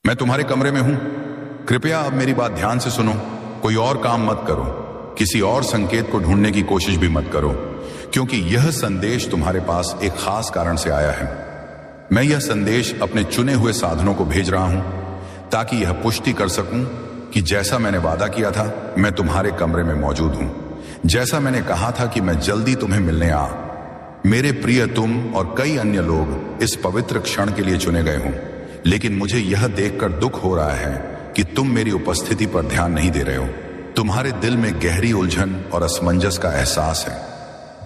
मैं तुम्हारे कमरे में हूं। कृपया अब मेरी बात ध्यान से सुनो। कोई और काम मत करो, किसी और संकेत को ढूंढने की कोशिश भी मत करो, क्योंकि यह संदेश तुम्हारे पास एक खास कारण से आया है। मैं यह संदेश अपने चुने हुए साधनों को भेज रहा हूं ताकि यह पुष्टि कर सकूं कि जैसा मैंने वादा किया था, मैं तुम्हारे कमरे में मौजूद हूं। जैसा मैंने कहा था कि मैं जल्दी तुम्हें मिलने आ। मेरे प्रिय, तुम और कई अन्य लोग इस पवित्र क्षण के लिए चुने गए हों, लेकिन मुझे यह देखकर दुख हो रहा है कि तुम मेरी उपस्थिति पर ध्यान नहीं दे रहे हो। तुम्हारे दिल में गहरी उलझन और असमंजस का एहसास है,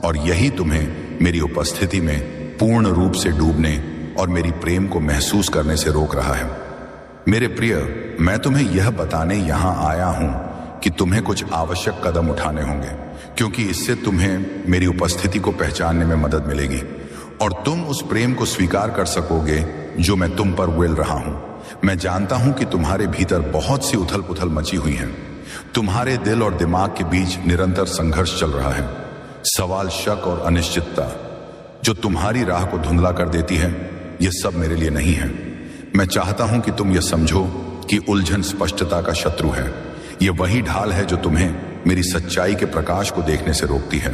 और यही तुम्हें मेरी उपस्थिति में पूर्ण रूप से डूबने और मेरी प्रेम को महसूस करने से रोक रहा है। मेरे प्रिय, मैं तुम्हें यह बताने यहां आया हूं कि तुम्हें कुछ आवश्यक कदम उठाने होंगे, क्योंकि इससे तुम्हें मेरी उपस्थिति को पहचानने में मदद मिलेगी और तुम उस प्रेम को स्वीकार कर सकोगे जो मैं तुम पर उड़ेल रहा हूं। मैं जानता हूं कि तुम्हारे भीतर बहुत सी उथल पुथल मची हुई है। तुम्हारे दिल और दिमाग के बीच निरंतर संघर्ष चल रहा है। सवाल, शक और अनिश्चितता जो तुम्हारी राह को धुंधला कर देती है, यह सब मेरे लिए नहीं है। मैं चाहता हूं कि तुम यह समझो कि उलझन स्पष्टता का शत्रु है। यह वही ढाल है जो तुम्हें मेरी सच्चाई के प्रकाश को देखने से रोकती है।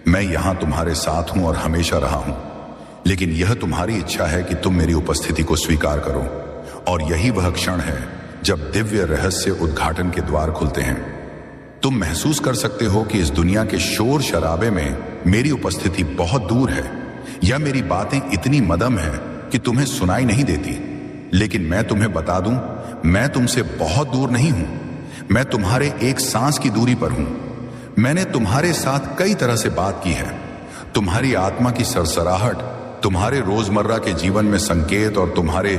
मैं यहां तुम्हारे साथ हूं और हमेशा रहा हूं, लेकिन यह तुम्हारी इच्छा है कि तुम मेरी उपस्थिति को स्वीकार करो, और यही वह क्षण है जब दिव्य रहस्य उद्घाटन के द्वार खुलते हैं। तुम महसूस कर सकते हो कि इस दुनिया के शोर शराबे में मेरी उपस्थिति बहुत दूर है, या मेरी बातें इतनी मदम है कि तुम्हें सुनाई नहीं देती। लेकिन मैं तुम्हें बता दूं, मैं तुमसे बहुत दूर नहीं हूं। मैं तुम्हारे एक सांस की दूरी पर हूं। मैंने तुम्हारे साथ कई तरह से बात की है, तुम्हारी आत्मा की सरसराहट, तुम्हारे रोजमर्रा के जीवन में संकेत और तुम्हारे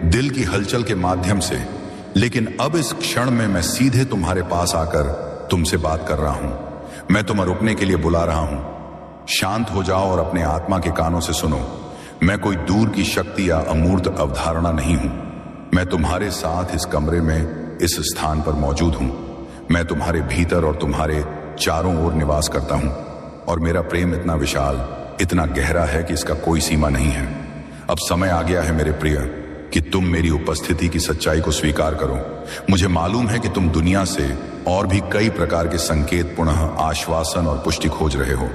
दिल की हलचल के माध्यम से। लेकिन अब इस क्षण में मैं सीधे तुम्हारे पास आकर तुमसे बात कर रहा हूं। मैं तुम्हें रुकने के लिए बुला रहा हूं। शांत हो जाओ और अपने आत्मा के कानों से सुनो। मैं कोई दूर की शक्ति या अमूर्त अवधारणा नहीं हूं। मैं तुम्हारे साथ इस कमरे में, इस स्थान पर मौजूद हूं। मैं तुम्हारे भीतर और तुम्हारे चारों ओर निवास करता हूं, और मेरा प्रेम इतना विशाल, इतना गहरा है कि इसका कोई सीमा नहीं है। अब समय आ गया है मेरे प्रिय कि तुम मेरी उपस्थिति की सच्चाई को स्वीकार करो। मुझे मालूम है कि तुम दुनिया से और भी कई प्रकार के संकेत, पुनः आश्वासन और पुष्टि खोज रहे हो,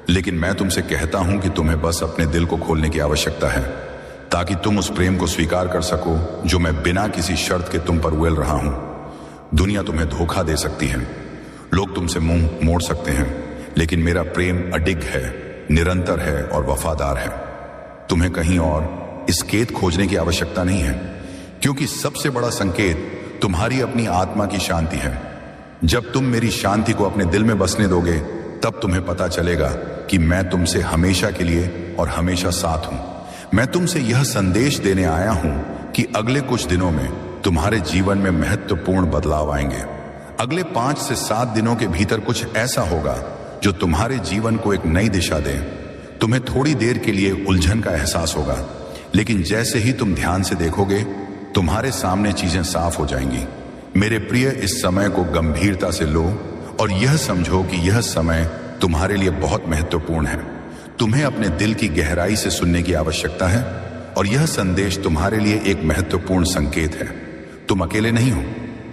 लेकिन मैं तुमसे कहता हूं कि तुम्हें बस अपने दिल को खोलने की आवश्यकता है, ताकि तुम उस प्रेम को स्वीकार कर सको जो मैं बिना किसी शर्त के तुम पर उड़ेल रहा हूं। दुनिया तुम्हें धोखा दे सकती है, लोग तुमसे मुंह मोड़ सकते हैं, लेकिन मेरा प्रेम अडिग है, निरंतर है और वफादार है। तुम्हें कहीं और संकेत खोजने की आवश्यकता नहीं है, क्योंकि सबसे बड़ा संकेत तुम्हारी अपनी आत्मा की शांति है। जब तुम मेरी शांति को अपने दिल में बसने दोगे, तब तुम्हें पता चलेगा कि मैं तुमसे हमेशा के लिए और हमेशा साथ हूं। मैं तुमसे यह संदेश देने आया हूं कि अगले कुछ दिनों में तुम्हारे जीवन में महत्वपूर्ण बदलाव आएंगे। अगले 5 से 7 दिनों के भीतर कुछ ऐसा होगा जो तुम्हारे जीवन को एक नई दिशा दे। तुम्हें थोड़ी देर के लिए उलझन का एहसास होगा, लेकिन जैसे ही तुम ध्यान से देखोगे, तुम्हारे सामने चीजें साफ हो जाएंगी। मेरे प्रिय, इस समय को गंभीरता से लो और यह समझो कि यह समय तुम्हारे लिए बहुत महत्वपूर्ण है। तुम्हें अपने दिल की गहराई से सुनने की आवश्यकता है, और यह संदेश तुम्हारे लिए एक महत्वपूर्ण संकेत है। तुम अकेले नहीं हो।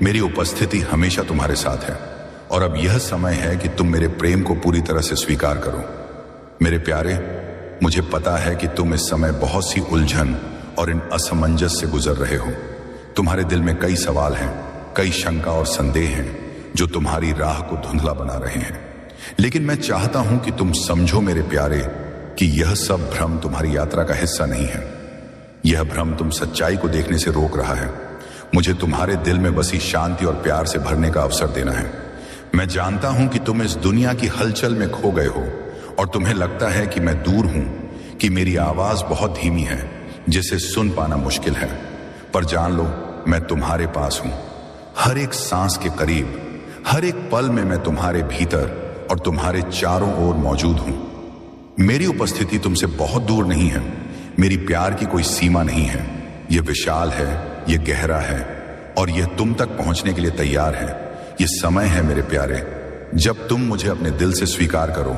मेरी उपस्थिति हमेशा तुम्हारे साथ है, और अब यह समय है कि तुम मेरे प्रेम को पूरी तरह से स्वीकार करो। मेरे प्यारे, मुझे पता है कि तुम इस समय बहुत सी उलझन और इन असमंजस से गुजर रहे हो। तुम्हारे दिल में कई सवाल हैं, कई शंका और संदेह हैं जो तुम्हारी राह को धुंधला बना रहे हैं। लेकिन मैं चाहता हूं कि तुम समझो मेरे प्यारे कि यह सब भ्रम तुम्हारी यात्रा का हिस्सा नहीं है। यह भ्रम तुम सच्चाई को देखने से रोक रहा है। मुझे तुम्हारे दिल में बसी शांति और प्यार से भरने का अवसर देना है। मैं जानता हूं कि तुम इस दुनिया की हलचल में खो गए हो, और तुम्हें लगता है कि मैं दूर हूं, कि मेरी आवाज बहुत धीमी है, जिसे सुन पाना मुश्किल है। पर जान लो, मैं तुम्हारे पास हूं, हर एक सांस के करीब, हर एक पल में मैं तुम्हारे भीतर और तुम्हारे चारों ओर मौजूद हूं। मेरी उपस्थिति तुमसे बहुत दूर नहीं है। मेरी प्यार की कोई सीमा नहीं है। यह विशाल है, यह गहरा है, और यह तुम तक पहुंचने के लिए तैयार है। यह समय है मेरे प्यारे, जब तुम मुझे अपने दिल से स्वीकार करो,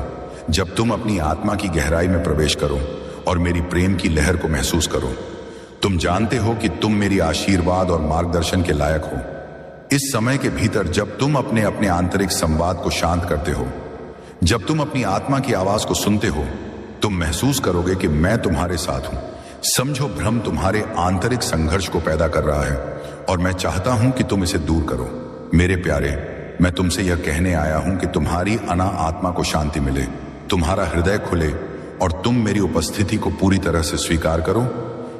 जब तुम अपनी आत्मा की गहराई में प्रवेश करो और मेरी प्रेम की लहर को महसूस करो। तुम जानते हो कि तुम मेरी आशीर्वाद और मार्गदर्शन के लायक हो। इस समय के भीतर जब तुम अपने अपने आंतरिक संवाद को शांत करते हो, जब तुम अपनी आत्मा की आवाज को सुनते हो, तुम महसूस करोगे कि मैं तुम्हारे साथ हूं। समझो, भ्रम तुम्हारे आंतरिक संघर्ष को पैदा कर रहा है और मैं चाहता हूं कि तुम इसे दूर करो। मेरे प्यारे, मैं तुमसे यह कहने आया हूं कि तुम्हारी अना आत्मा को शांति मिले, तुम्हारा हृदय खुले और तुम मेरी उपस्थिति को पूरी तरह से स्वीकार करो।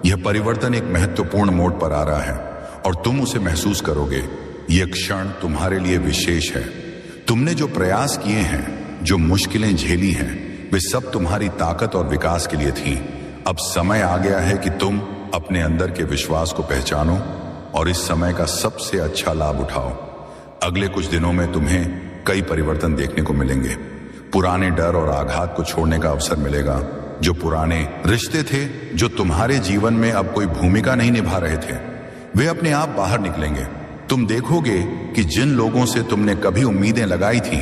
यह परिवर्तन एक महत्वपूर्ण मोड़ पर आ रहा है और तुम उसे महसूस करोगे। यह क्षण तुम्हारे लिए विशेष है। तुमने जो प्रयास किए हैं, जो मुश्किलें झेली हैं, वे सब तुम्हारी ताकत और विकास के लिए थी। अब समय आ गया है कि तुम अपने अंदर के विश्वास को पहचानो और इस समय का सबसे अच्छा लाभ उठाओ। अगले कुछ दिनों में तुम्हें कई परिवर्तन देखने को मिलेंगे। पुराने डर और आघात को छोड़ने का अवसर मिलेगा। जो पुराने रिश्ते थे जो तुम्हारे जीवन में अब कोई भूमिका नहीं निभा रहे थे, वे अपने आप बाहर निकलेंगे। तुम देखोगे कि जिन लोगों से तुमने कभी उम्मीदें लगाई थी,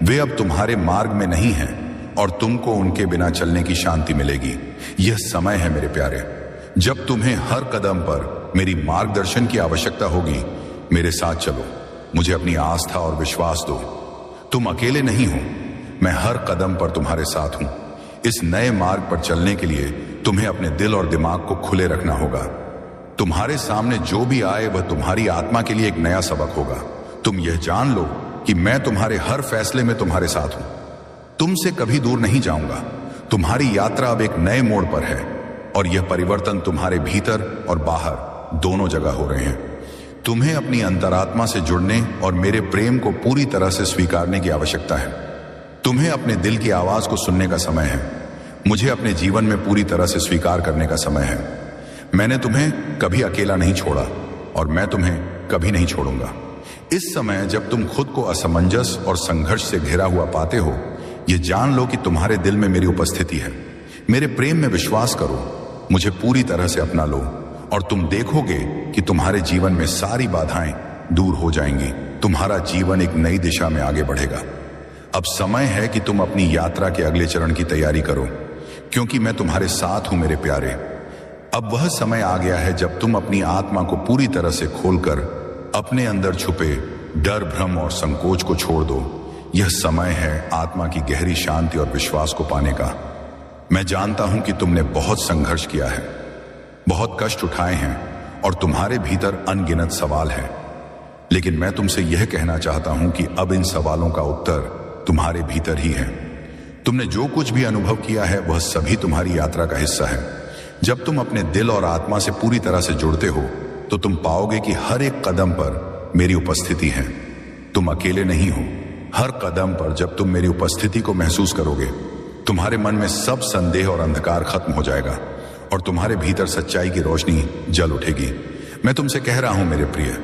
वे अब तुम्हारे मार्ग में नहीं हैं और तुमको उनके बिना चलने की शांति मिलेगी। यह समय है मेरे प्यारे, जब तुम्हें हर कदम पर मेरी मार्गदर्शन की आवश्यकता होगी। मेरे साथ चलो, मुझे अपनी आस्था और विश्वास दो। तुम अकेले नहीं हो, मैं हर कदम पर तुम्हारे साथ हूं। इस नए मार्ग पर चलने के लिए तुम्हें अपने दिल और दिमाग को खुले रखना होगा। तुम्हारे सामने जो भी आए वह तुम्हारी आत्मा के लिए एक नया सबक होगा। तुम यह जान लो कि मैं तुम्हारे हर फैसले में तुम्हारे साथ हूं, तुमसे कभी दूर नहीं जाऊंगा। तुम्हारी यात्रा अब एक नए मोड़ पर है और यह परिवर्तन तुम्हारे भीतर और बाहर दोनों जगह हो रहे हैं। तुम्हें अपनी अंतरात्मा से जुड़ने और मेरे प्रेम को पूरी तरह से स्वीकारने की आवश्यकता है। तुम्हें अपने दिल की आवाज को सुनने का समय है। मुझे अपने जीवन में पूरी तरह से स्वीकार करने का समय है। मैंने तुम्हें कभी अकेला नहीं छोड़ा और मैं तुम्हें कभी नहीं छोड़ूंगा। इस समय जब तुम खुद को असमंजस और संघर्ष से घिरा हुआ पाते हो, यह जान लो कि तुम्हारे दिल में मेरी उपस्थिति है। मेरे प्रेम में विश्वास करो, मुझे पूरी तरह से अपना लो और तुम देखोगे कि तुम्हारे जीवन में सारी बाधाएं दूर हो जाएंगी। तुम्हारा जीवन एक नई दिशा में आगे बढ़ेगा। अब समय है कि तुम अपनी यात्रा के अगले चरण की तैयारी करो, क्योंकि मैं तुम्हारे साथ हूं मेरे प्यारे। अब वह समय आ गया है जब तुम अपनी आत्मा को पूरी तरह से खोलकर अपने अंदर छुपे डर, भ्रम और संकोच को छोड़ दो। यह समय है आत्मा की गहरी शांति और विश्वास को पाने का। मैं जानता हूं कि तुमने बहुत संघर्ष किया है, बहुत कष्ट उठाए हैं और तुम्हारे भीतर अनगिनत सवाल हैं, लेकिन मैं तुमसे यह कहना चाहता हूं कि अब इन सवालों का उत्तर तुम्हारे भीतर ही है। तुमने जो कुछ भी अनुभव किया है वह सभी तुम्हारी यात्रा का हिस्सा है। जब तुम अपने दिल और आत्मा से पूरी तरह से जुड़ते हो तो तुम पाओगे कि हर एक कदम पर मेरी उपस्थिति है। तुम अकेले नहीं हो। हर कदम पर जब तुम मेरी उपस्थिति को महसूस करोगे, तुम्हारे मन में सब संदेह और अंधकार खत्म हो जाएगा और तुम्हारे भीतर सच्चाई की रोशनी जल उठेगी। मैं तुमसे कह रहा हूं मेरे प्रिय,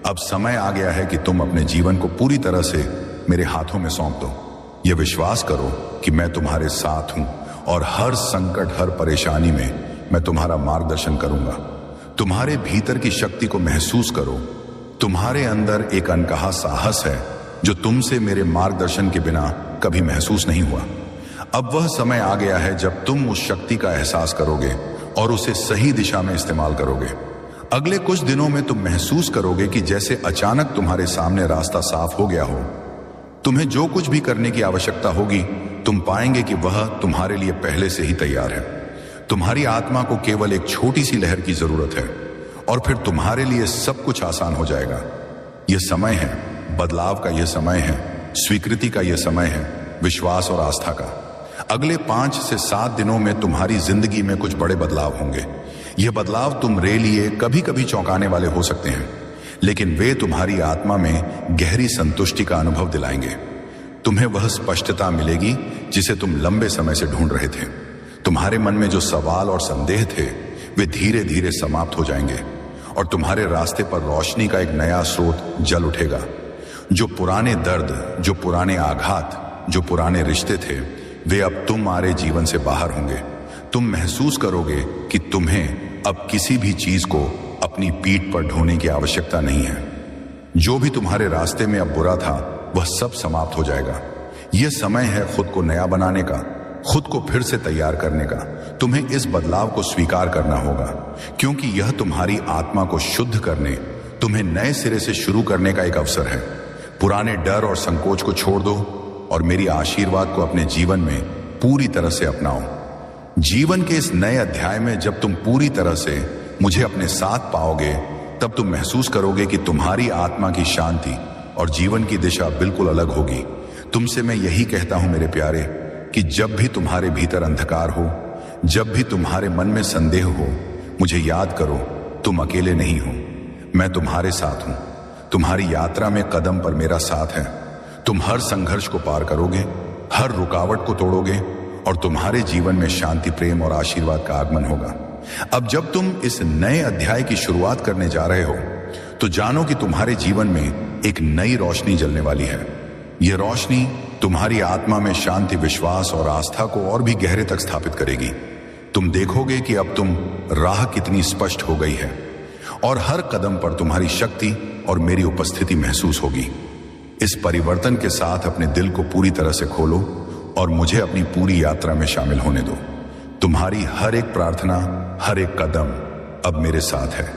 अब समय आ गया है कि तुम अपने जीवन को पूरी तरह से मेरे हाथों में सौंप दो। यह विश्वास करो कि मैं तुम्हारे साथ हूं और हर संकट, हर परेशानी में मैं तुम्हारा मार्गदर्शन करूंगा। तुम्हारे भीतर की शक्ति को महसूस करो। तुम्हारे अंदर एक अनकहा साहस है जो तुमसे मेरे मार्गदर्शन के बिना कभी महसूस नहीं हुआ। अब वह समय आ गया है जब तुम उस शक्ति का एहसास करोगे और उसे सही दिशा में इस्तेमाल करोगे। अगले कुछ दिनों में तुम महसूस करोगे कि जैसे अचानक तुम्हारे सामने रास्ता साफ हो गया हो। तुम्हें जो कुछ भी करने की आवश्यकता होगी, तुम पाएंगे कि वह तुम्हारे लिए पहले से ही तैयार है। तुम्हारी आत्मा को केवल एक छोटी सी लहर की जरूरत है और फिर तुम्हारे लिए सब कुछ आसान हो जाएगा। यह समय है बदलाव का, यह समय है स्वीकृति का, यह समय है विश्वास और आस्था का। अगले 5 से 7 दिनों में तुम्हारी जिंदगी में कुछ बड़े बदलाव होंगे। यह बदलाव तुम्हारे लिए कभी कभी चौंकाने वाले हो सकते हैं, लेकिन वे तुम्हारी आत्मा में गहरी संतुष्टि का अनुभव दिलाएंगे। तुम्हें वह स्पष्टता मिलेगी जिसे तुम लंबे समय से ढूंढ रहे थे। तुम्हारे मन में जो सवाल और संदेह थे, वे धीरे धीरे समाप्त हो जाएंगे और तुम्हारे रास्ते पर रोशनी का एक नया स्रोत जल उठेगा। जो पुराने दर्द, जो पुराने आघात, जो पुराने रिश्ते थे, वे अब तुम्हारे जीवन से बाहर होंगे। तुम महसूस करोगे कि तुम्हें अब किसी भी चीज को अपनी पीठ पर ढोने की आवश्यकता नहीं है। जो भी तुम्हारे रास्ते में अब बुरा था, वह सब समाप्त हो जाएगा। यह समय है खुद को नया बनाने का, खुद को फिर से तैयार करने का, तुम्हें इस बदलाव को स्वीकार करना होगा, क्योंकि यह तुम्हारी आत्मा को शुद्ध करने, तुम्हें नए सिरे से शुरू करने का एक अवसर है। पुराने डर और संकोच को छोड़ दो और मेरी आशीर्वाद को अपने जीवन में पूरी तरह से अपनाओ। जीवन के इस नए अध्याय में जब तुम पूरी तरह से मुझे अपने साथ पाओगे, तब तुम महसूस करोगे कि तुम्हारी आत्मा की शांति और जीवन की दिशा बिल्कुल अलग होगी। तुमसे मैं यही कहता हूं मेरे प्यारे, कि जब भी तुम्हारे भीतर अंधकार हो, जब भी तुम्हारे मन में संदेह हो, मुझे याद करो, तुम अकेले नहीं हो। मैं तुम्हारे साथ हूं। तुम्हारी यात्रा में कदम पर मेरा साथ है। तुम हर संघर्ष को पार करोगे, हर रुकावट को तोड़ोगे और तुम्हारे जीवन में शांति, प्रेम और आशीर्वाद का आगमन होगा। अब जब तुम इस नए अध्याय की शुरुआत करने जा रहे हो, तो जानो कि तुम्हारे जीवन में एक नई रोशनी जलने वाली है। यह रोशनी तुम्हारी आत्मा में शांति, विश्वास और आस्था को और भी गहरे तक स्थापित करेगी। तुम देखोगे कि अब तुम राह कितनी स्पष्ट हो गई है और हर कदम पर तुम्हारी शक्ति और मेरी उपस्थिति महसूस होगी। इस परिवर्तन के साथ अपने दिल को पूरी तरह से खोलो और मुझे अपनी पूरी यात्रा में शामिल होने दो। तुम्हारी हर एक प्रार्थना, हर एक कदम अब मेरे साथ है।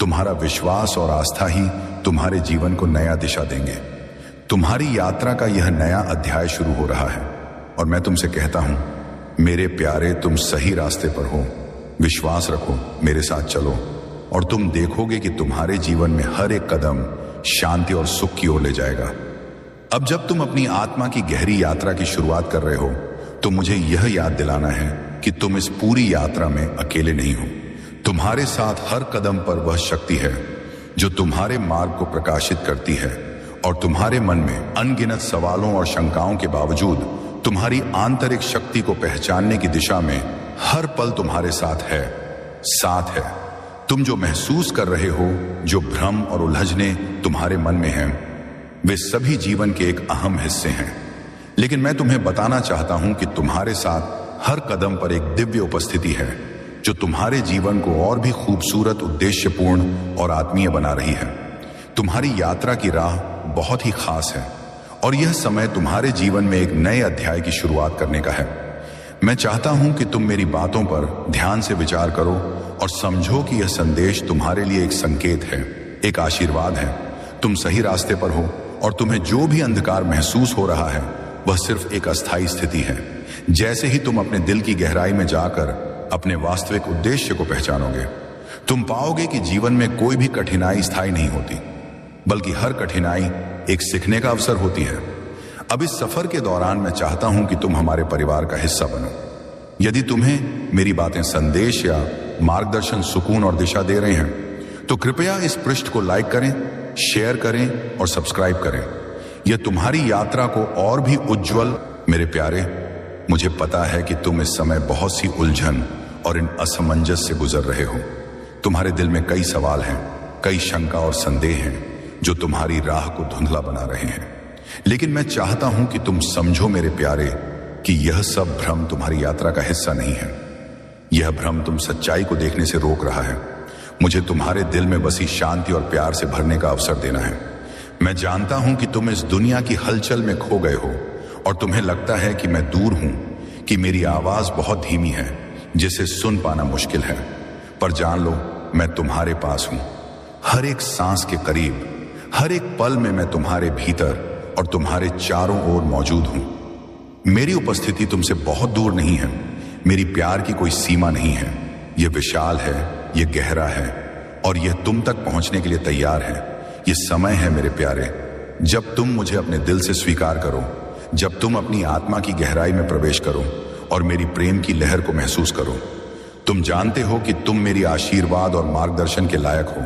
तुम्हारा विश्वास और आस्था ही तुम्हारे जीवन को नया दिशा देंगे। तुम्हारी यात्रा का यह नया अध्याय शुरू हो रहा है और मैं तुमसे कहता हूं, मेरे प्यारे, तुम सही रास्ते पर हो। विश्वास रखो, मेरे साथ चलो और तुम देखोगे कि तुम्हारे जीवन में हर एक कदम शांति और सुख की ओर ले जाएगा। अब जब तुम अपनी आत्मा की गहरी यात्रा की शुरुआत कर रहे हो, तो मुझे यह याद दिलाना है कि तुम इस पूरी यात्रा में अकेले नहीं हो। तुम्हारे साथ हर कदम पर वह शक्ति है जो तुम्हारे मार्ग को प्रकाशित करती है और तुम्हारे मन में अनगिनत सवालों और शंकाओं के बावजूद तुम्हारी आंतरिक शक्ति को पहचानने की दिशा में हर पल तुम्हारे साथ है। तुम जो महसूस कर रहे हो, जो भ्रम और उलझने तुम्हारे मन में हैं, वे सभी जीवन के एक अहम हिस्से हैं। लेकिन मैं तुम्हें बताना चाहता हूं कि तुम्हारे साथ हर कदम पर एक दिव्य उपस्थिति है जो तुम्हारे जीवन को और भी खूबसूरत, उद्देश्यपूर्ण और आत्मीय बना रही है। तुम्हारी यात्रा की राह बहुत ही खास है और यह समय तुम्हारे जीवन में एक नए अध्याय की शुरुआत करने का है। मैं चाहता हूं कि तुम मेरी बातों पर ध्यान से विचार करो और समझो कि यह संदेश तुम्हारे लिए एक संकेत है, एक आशीर्वाद है। तुम सही रास्ते पर हो और तुम्हें जो भी अंधकार महसूस हो रहा है, वह सिर्फ एक अस्थायी स्थिति है। जैसे ही तुम अपने दिल की गहराई में जाकर अपने वास्तविक उद्देश्य को पहचानोगे, तुम पाओगे कि जीवन में कोई भी कठिनाई स्थायी नहीं होती, बल्कि हर कठिनाई एक सीखने का अवसर होती है। अब इस सफर के दौरान मैं चाहता हूं कि तुम हमारे परिवार का हिस्सा बनो। यदि तुम्हें मेरी बातें संदेश या मार्गदर्शन, सुकून और दिशा दे रहे हैं, तो कृपया इस पृष्ठ को लाइक करें, शेयर करें और सब्सक्राइब करें। यह तुम्हारी यात्रा को और भी उज्जवल। मेरे प्यारे, मुझे पता है कि तुम इस समय बहुत सी उलझन और इन असमंजस से गुजर रहे हो। तुम्हारे दिल में कई सवाल हैं, कई शंका और संदेह हैं जो तुम्हारी राह को धुंधला बना रहे हैं। लेकिन मैं चाहता हूं कि तुम समझो मेरे प्यारे, कि यह सब भ्रम तुम्हारी यात्रा का हिस्सा नहीं है। यह भ्रम तुम सच्चाई को देखने से रोक रहा है। मुझे तुम्हारे दिल में बसी शांति और प्यार से भरने का अवसर देना है। मैं जानता हूं कि तुम इस दुनिया की हलचल में खो गए हो और तुम्हें लगता है कि मैं दूर हूं, कि मेरी आवाज बहुत धीमी है, जिसे सुन पाना मुश्किल है। पर जान लो, मैं तुम्हारे पास हूं, हर एक सांस के करीब, हर एक पल में मैं तुम्हारे भीतर और तुम्हारे चारों ओर मौजूद हूं। मेरी उपस्थिति तुमसे बहुत दूर नहीं है। मेरी प्यार की कोई सीमा नहीं है। यह विशाल है, यह गहरा है और यह तुम तक पहुंचने के लिए तैयार है। यह समय है मेरे प्यारे, जब तुम मुझे अपने दिल से स्वीकार करो, जब तुम अपनी आत्मा की गहराई में प्रवेश करो और मेरी प्रेम की लहर को महसूस करो। तुम जानते हो कि तुम मेरी आशीर्वाद और मार्गदर्शन के लायक हो।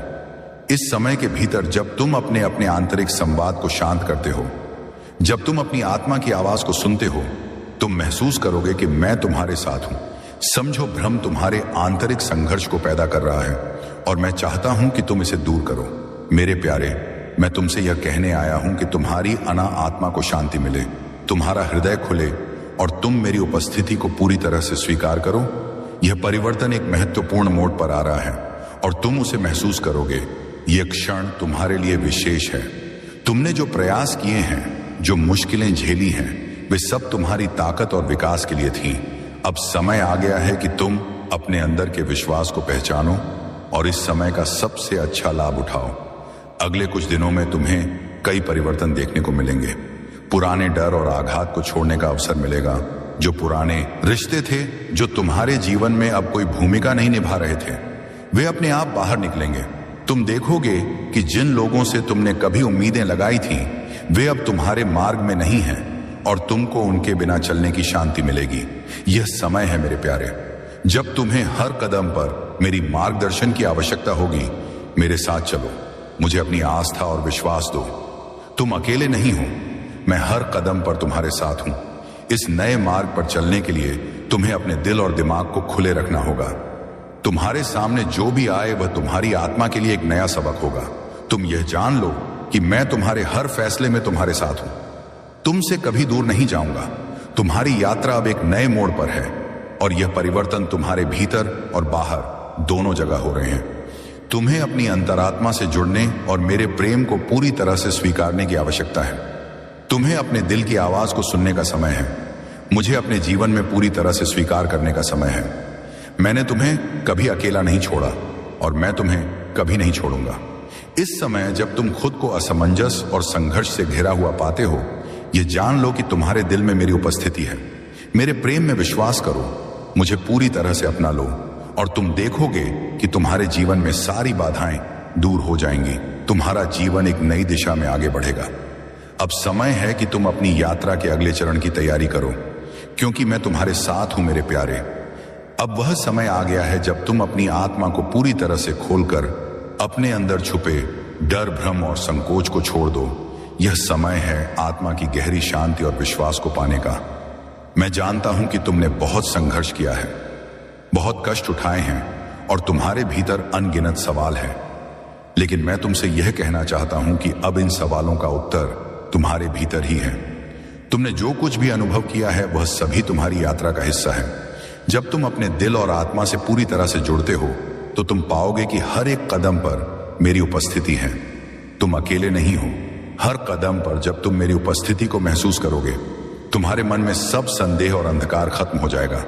इस समय के भीतर जब तुम अपने अपने आंतरिक संवाद को शांत करते हो, जब तुम अपनी आत्मा की आवाज को सुनते हो, तुम महसूस करोगे कि मैं तुम्हारे साथ हूं। समझो, भ्रम तुम्हारे आंतरिक संघर्ष को पैदा कर रहा है और मैं चाहता हूं कि तुम इसे दूर करो। मेरे प्यारे, मैं तुमसे यह कहने आया हूं कि तुम्हारी अना आत्मा को शांति मिले, तुम्हारा हृदय खुले और तुम मेरी उपस्थिति को पूरी तरह से स्वीकार करो। यह परिवर्तन एक महत्वपूर्ण मोड़ पर आ रहा है और तुम उसे महसूस करोगे। यह क्षण तुम्हारे लिए विशेष है। तुमने जो प्रयास किए हैं, जो मुश्किलें झेली हैं, वे सब तुम्हारी ताकत और विकास के लिए थी। अब समय आ गया है कि तुम अपने अंदर के विश्वास को पहचानो और इस समय का सबसे अच्छा लाभ उठाओ। अगले कुछ दिनों में तुम्हें कई परिवर्तन देखने को मिलेंगे। पुराने डर और आघात को छोड़ने का अवसर मिलेगा। जो पुराने रिश्ते थे जो तुम्हारे जीवन में अब कोई भूमिका नहीं निभा रहे थे, वे अपने आप बाहर निकलेंगे। तुम देखोगे कि जिन लोगों से तुमने कभी उम्मीदें लगाई थी वे अब तुम्हारे मार्ग में नहीं हैं और तुमको उनके बिना चलने की शांति मिलेगी। यह समय है मेरे प्यारे, जब तुम्हें हर कदम पर मेरी मार्गदर्शन की आवश्यकता होगी। मेरे साथ चलो, मुझे अपनी आस्था और विश्वास दो। तुम अकेले नहीं हो, मैं हर कदम पर तुम्हारे साथ हूं। इस नए मार्ग पर चलने के लिए तुम्हें अपने दिल और दिमाग को खुले रखना होगा। तुम्हारे सामने जो भी आए वह तुम्हारी आत्मा के लिए एक नया सबक होगा। तुम यह जान लो कि मैं तुम्हारे हर फैसले में तुम्हारे साथ हूं, तुमसे कभी दूर नहीं जाऊंगा। तुम्हारी यात्रा अब एक नए मोड़ पर है और यह परिवर्तन तुम्हारे भीतर और बाहर दोनों जगह हो रहे हैं। तुम्हें अपनी अंतरात्मा से जुड़ने और मेरे प्रेम को पूरी तरह से स्वीकारने की आवश्यकता है। तुम्हें अपने दिल की आवाज को सुनने का समय है। मुझे अपने जीवन में पूरी तरह से स्वीकार करने का समय है। मैंने तुम्हें कभी अकेला नहीं छोड़ा और मैं तुम्हें कभी नहीं छोड़ूंगा। इस समय जब तुम खुद को असमंजस और संघर्ष से घिरा हुआ पाते हो, यह जान लो कि तुम्हारे दिल में मेरी उपस्थिति है। मेरे प्रेम में विश्वास करो, मुझे पूरी तरह से अपना लो और तुम देखोगे कि तुम्हारे जीवन में सारी बाधाएं दूर हो जाएंगी। तुम्हारा जीवन एक नई दिशा में आगे बढ़ेगा। अब समय है कि तुम अपनी यात्रा के अगले चरण की तैयारी करो, क्योंकि मैं तुम्हारे साथ हूं मेरे प्यारे। अब वह समय आ गया है जब तुम अपनी आत्मा को पूरी तरह से खोलकर अपने अंदर छुपे डर, भ्रम और संकोच को छोड़ दो। यह समय है आत्मा की गहरी शांति और विश्वास को पाने का। मैं जानता हूं कि तुमने बहुत संघर्ष किया है, बहुत कष्ट उठाए हैं और तुम्हारे भीतर अनगिनत सवाल हैं। लेकिन मैं तुमसे यह कहना चाहता हूं कि अब इन सवालों का उत्तर तुम्हारे भीतर ही है। तुमने जो कुछ भी अनुभव किया है वह सभी तुम्हारी यात्रा का हिस्सा है। जब तुम अपने दिल और आत्मा से पूरी तरह से जुड़ते हो तो तुम पाओगे कि हर एक कदम पर मेरी उपस्थिति है। तुम अकेले नहीं हो। हर कदम पर जब तुम मेरी उपस्थिति को महसूस करोगे, तुम्हारे मन में सब संदेह और अंधकार खत्म हो जाएगा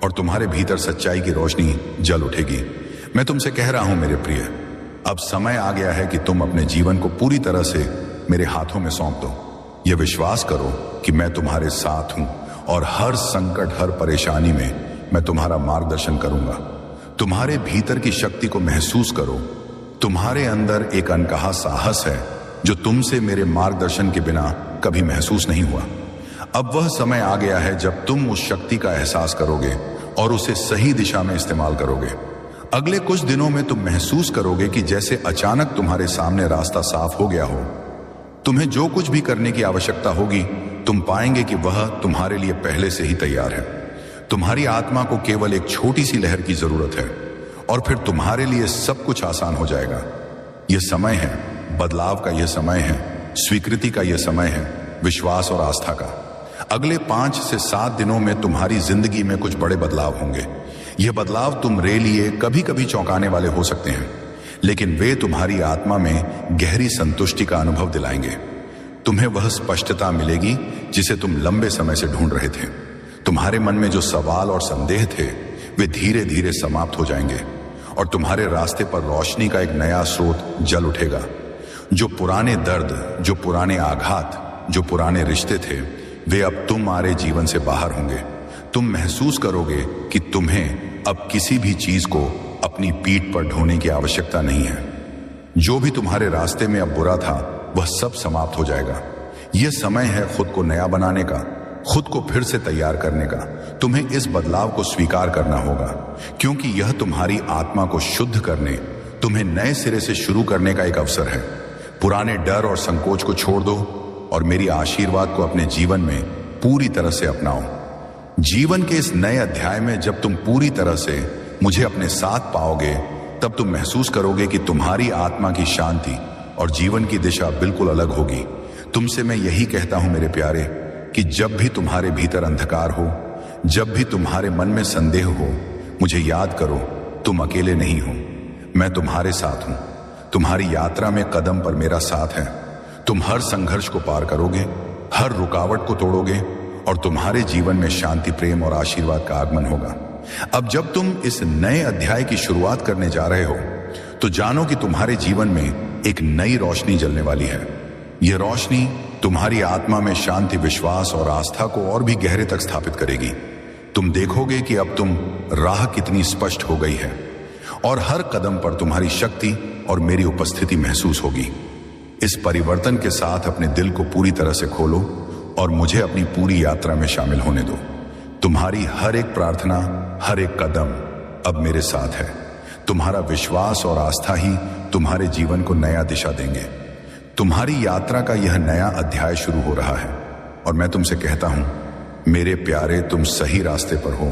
और तुम्हारे भीतर सच्चाई की रोशनी जल उठेगी। मैं तुमसे कह रहा हूं मेरे प्रिय, अब समय आ गया है कि तुम अपने जीवन को पूरी तरह से मेरे हाथों में सौंप दो। यह विश्वास करो कि मैं तुम्हारे साथ हूं और हर संकट, हर परेशानी में मैं तुम्हारा मार्गदर्शन करूंगा। तुम्हारे भीतर की शक्ति को महसूस करो। तुम्हारे अंदर एक अनकहा साहस है जो तुमसे मेरे मार्गदर्शन के बिना कभी महसूस नहीं हुआ। अब वह समय आ गया है जब तुम उस शक्ति का एहसास करोगे और उसे सही दिशा में इस्तेमाल करोगे। अगले कुछ दिनों में तुम महसूस करोगे कि जैसे अचानक तुम्हारे सामने रास्ता साफ हो गया हो। तुम्हें जो कुछ भी करने की आवश्यकता होगी, तुम पाएंगे कि वह तुम्हारे लिए पहले से ही तैयार है। तुम्हारी आत्मा को केवल एक छोटी सी लहर की जरूरत है और फिर तुम्हारे लिए सब कुछ आसान हो जाएगा। यह समय है बदलाव का, यह समय है स्वीकृति का, यह समय है विश्वास और आस्था का। अगले 5 से 7 दिनों में तुम्हारी जिंदगी में कुछ बड़े बदलाव होंगे। यह बदलाव तुम्हारे लिए कभी कभी चौंकाने वाले हो सकते हैं, लेकिन वे तुम्हारी आत्मा में गहरी संतुष्टि का अनुभव दिलाएंगे। तुम्हें वह स्पष्टता मिलेगी जिसे तुम लंबे समय से ढूंढ रहे थे। तुम्हारे मन में जो सवाल और संदेह थे वे धीरे धीरे समाप्त हो जाएंगे और तुम्हारे रास्ते पर रोशनी का एक नया स्रोत जल उठेगा। जो पुराने दर्द, जो पुराने आघात, जो पुराने रिश्ते थे, वे अब तुम्हारे जीवन से बाहर होंगे। तुम महसूस करोगे कि तुम्हें अब किसी भी चीज को अपनी पीठ पर ढोने की आवश्यकता नहीं है। जो भी तुम्हारे रास्ते में अब बुरा था वह सब समाप्त हो जाएगा। यह समय है खुद को नया बनाने का, खुद को फिर से तैयार करने का। तुम्हें इस बदलाव को स्वीकार करना होगा, क्योंकि यह तुम्हारी आत्मा को शुद्ध करने, तुम्हें नए सिरे से शुरू करने का एक अवसर है। पुराने डर और संकोच को छोड़ दो और मेरी आशीर्वाद को अपने जीवन में पूरी तरह से अपनाओ। जीवन के इस नए अध्याय में जब तुम पूरी तरह से मुझे अपने साथ पाओगे, तब तुम महसूस करोगे कि तुम्हारी आत्मा की शांति और जीवन की दिशा बिल्कुल अलग होगी। तुमसे मैं यही कहता हूं मेरे प्यारे कि जब भी तुम्हारे भीतर अंधकार हो, जब भी तुम्हारे मन में संदेह हो, मुझे याद करो, तुम अकेले नहीं हो। मैं तुम्हारे साथ हूं। तुम्हारी यात्रा में कदम पर मेरा साथ है। तुम हर संघर्ष को पार करोगे, हर रुकावट को तोड़ोगे और तुम्हारे जीवन में शांति, प्रेम और आशीर्वाद का आगमन होगा। अब जब तुम इस नए अध्याय की शुरुआत करने जा रहे हो तो जानो कि तुम्हारे जीवन में एक नई रोशनी जलने वाली है। यह रोशनी तुम्हारी आत्मा में शांति, विश्वास और आस्था को और भी गहरे तक स्थापित करेगी। तुम देखोगे कि अब तुम राह कितनी स्पष्ट हो गई है और हर कदम पर तुम्हारी शक्ति और मेरी उपस्थिति महसूस होगी। इस परिवर्तन के साथ अपने दिल को पूरी तरह से खोलो और मुझे अपनी पूरी यात्रा में शामिल होने दो। तुम्हारी हर एक प्रार्थना, हर एक कदम अब मेरे साथ है। तुम्हारा विश्वास और आस्था ही तुम्हारे जीवन को नया दिशा देंगे। तुम्हारी यात्रा का यह नया अध्याय शुरू हो रहा है और मैं तुमसे कहता हूं, मेरे प्यारे, तुम सही रास्ते पर हो।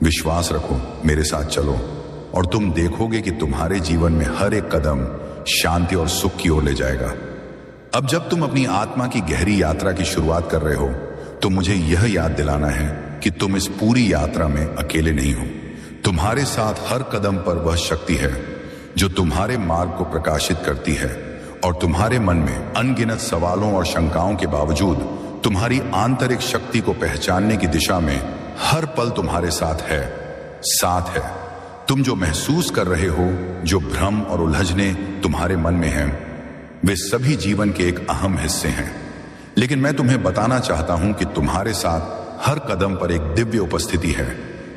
विश्वास रखो, मेरे साथ चलो और तुम देखोगे कि तुम्हारे जीवन में हर एक कदम शांति और सुख की ओर ले जाएगा। अब जब तुम अपनी आत्मा की गहरी यात्रा की शुरुआत कर रहे हो तो मुझे यह याद दिलाना है कि तुम इस पूरी यात्रा में अकेले नहीं हो। तुम्हारे साथ हर कदम पर वह शक्ति है जो तुम्हारे मार्ग को प्रकाशित करती है और तुम्हारे मन में अनगिनत सवालों और शंकाओं के बावजूद तुम्हारी आंतरिक शक्ति को पहचानने की दिशा में हर पल तुम्हारे साथ है। तुम जो महसूस कर रहे हो, जो भ्रम और उलझने तुम्हारे मन में हैं, वे सभी जीवन के एक अहम हिस्से हैं। लेकिन मैं तुम्हें बताना चाहता हूं कि तुम्हारे साथ हर कदम पर एक दिव्य उपस्थिति है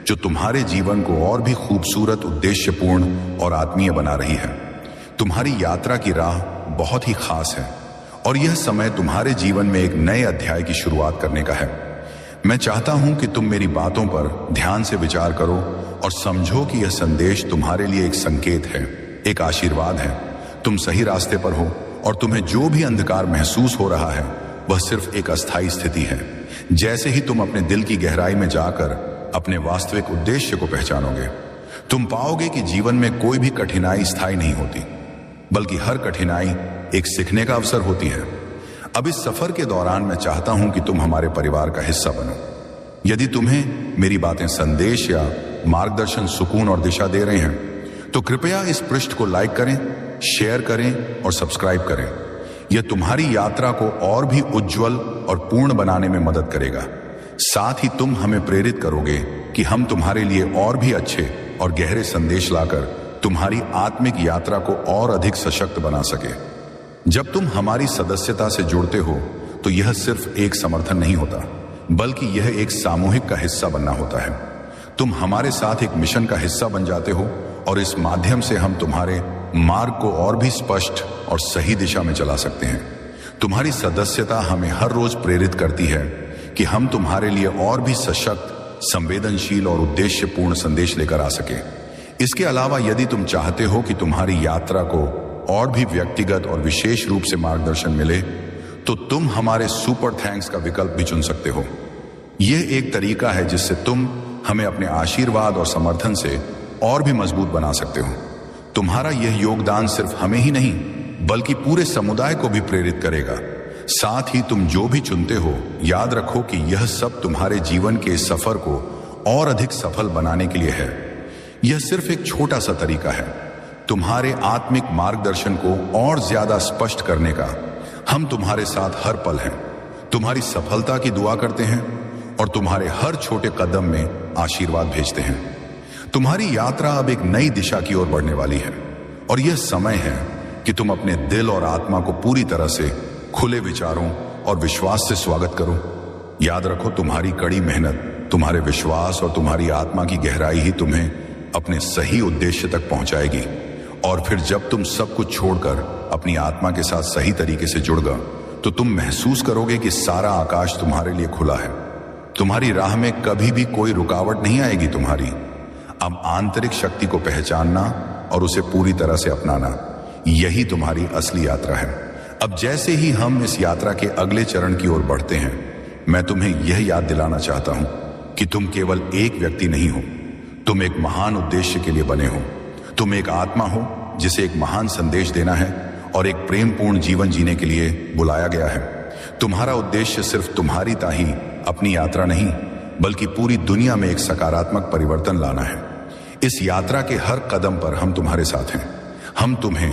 जो तुम्हारे जीवन को और भी खूबसूरत, उद्देश्यपूर्ण और आत्मीय बना रही है। तुम्हारी यात्रा की राह बहुत ही खास है और यह समय तुम्हारे जीवन में एक नए अध्याय की शुरुआत करने का है। मैं चाहता हूं कि तुम मेरी बातों पर ध्यान से विचार करो और समझो कि यह संदेश तुम्हारे लिए एक संकेत है, एक आशीर्वाद है। तुम सही रास्ते पर हो और तुम्हें जो भी अंधकार महसूस हो रहा है वह सिर्फ एक अस्थायी स्थिति है। जैसे ही तुम अपने दिल की गहराई में जाकर अपने वास्तविक उद्देश्य को पहचानोगे, तुम पाओगे कि जीवन में कोई भी कठिनाई स्थायी नहीं होती, बल्कि हर कठिनाई एक सीखने का अवसर होती है। अब इस सफर के दौरान मैं चाहता हूं कि तुम हमारे परिवार का हिस्सा बनो। यदि तुम्हें मेरी बातें संदेश या मार्गदर्शन, सुकून और दिशा दे रहे हैं तो कृपया इस पृष्ठ को लाइक करें, शेयर करें और सब्सक्राइब करें। यह तुम्हारी यात्रा को और भी उज्जवल और पूर्ण बनाने में मदद करेगा। साथ ही तुम हमें प्रेरित करोगे कि हम तुम्हारे लिए और भी अच्छे और गहरे संदेश लाकर तुम्हारी आत्मिक यात्रा को और अधिक सशक्त बना सके। जब तुम हमारी सदस्यता से जुड़ते हो तो यह सिर्फ एक समर्थन नहीं होता, बल्कि यह एक सामूहिक का हिस्सा बनना होता है। तुम हमारे साथ एक मिशन का हिस्सा बन जाते हो और इस माध्यम से हम तुम्हारे मार्ग को और भी स्पष्ट और सही दिशा में चला सकते हैं। तुम्हारी सदस्यता हमें हर रोज प्रेरित करती है कि हम तुम्हारे लिए और भी सशक्त, संवेदनशील और उद्देश्यपूर्ण संदेश लेकर आ सके। इसके अलावा यदि तुम चाहते हो कि तुम्हारी यात्रा को और भी व्यक्तिगत और विशेष रूप से मार्गदर्शन मिले तो तुम हमारे सुपर थैंक्स का विकल्प भी चुन सकते हो। यह एक तरीका है जिससे तुम हमें अपने आशीर्वाद और समर्थन से और भी मजबूत बना सकते हो। तुम्हारा यह योगदान सिर्फ हमें ही नहीं बल्कि पूरे समुदाय को भी प्रेरित करेगा। साथ ही तुम जो भी चुनते हो, याद रखो कि यह सब तुम्हारे जीवन के सफर को और अधिक सफल बनाने के लिए है। यह सिर्फ एक छोटा सा तरीका है तुम्हारे आत्मिक मार्गदर्शन को और ज्यादा स्पष्ट करने का। हम तुम्हारे साथ हर पल हैं, तुम्हारी सफलता की दुआ करते हैं और तुम्हारे हर छोटे कदम में आशीर्वाद भेजते हैं। तुम्हारी यात्रा अब एक नई दिशा की ओर बढ़ने वाली है और यह समय है कि तुम अपने दिल और आत्मा को पूरी तरह से खुले विचारों और विश्वास से स्वागत करो। याद रखो, तुम्हारी कड़ी मेहनत, तुम्हारे विश्वास और तुम्हारी आत्मा की गहराई ही तुम्हें अपने सही उद्देश्य तक पहुंचाएगी। और फिर जब तुम सब कुछ छोड़कर अपनी आत्मा के साथ सही तरीके से जुड़ गए तो तुम महसूस करोगे कि सारा आकाश तुम्हारे लिए खुला है। तुम्हारी राह में कभी भी कोई रुकावट नहीं आएगी। तुम्हारी अब आंतरिक शक्ति को पहचानना और उसे पूरी तरह से अपनाना, यही तुम्हारी असली यात्रा है। अब जैसे ही हम इस यात्रा के अगले चरण की ओर बढ़ते हैं, मैं तुम्हें यह याद दिलाना चाहता हूं कि तुम केवल एक व्यक्ति नहीं हो, तुम एक महान उद्देश्य के लिए बने हो। तुम एक आत्मा हो जिसे एक महान संदेश देना है और एक प्रेमपूर्ण जीवन जीने के लिए बुलाया गया है। तुम्हारा उद्देश्य सिर्फ तुम्हारी ताही अपनी यात्रा नहीं बल्कि पूरी दुनिया में एक सकारात्मक परिवर्तन लाना है। इस यात्रा के हर कदम पर हम तुम्हारे साथ हैं। हम तुम्हें